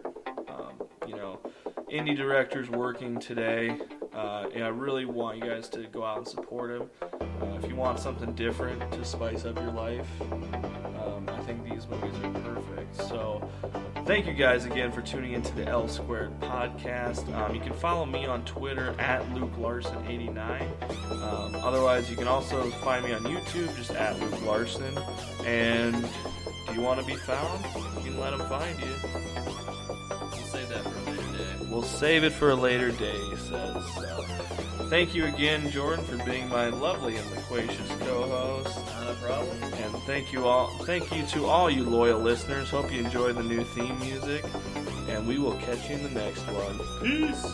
indie directors working today. And I really want you guys to go out and support him. If you want something different to spice up your life, I think these movies are perfect. So thank you guys again for tuning into the L Squared podcast. You can follow me on Twitter at LukeLarson89. Otherwise, you can also find me on YouTube just at Luke Larson. And do you want to be found? You can let them find you. We'll save that for a later day. We'll save it for a later day, he says. So, thank you again, Jordan, for being my lovely and loquacious co-host. Not a problem. And thank you to all you loyal listeners. Hope you enjoyed the new theme music. And we will catch you in the next one. Peace!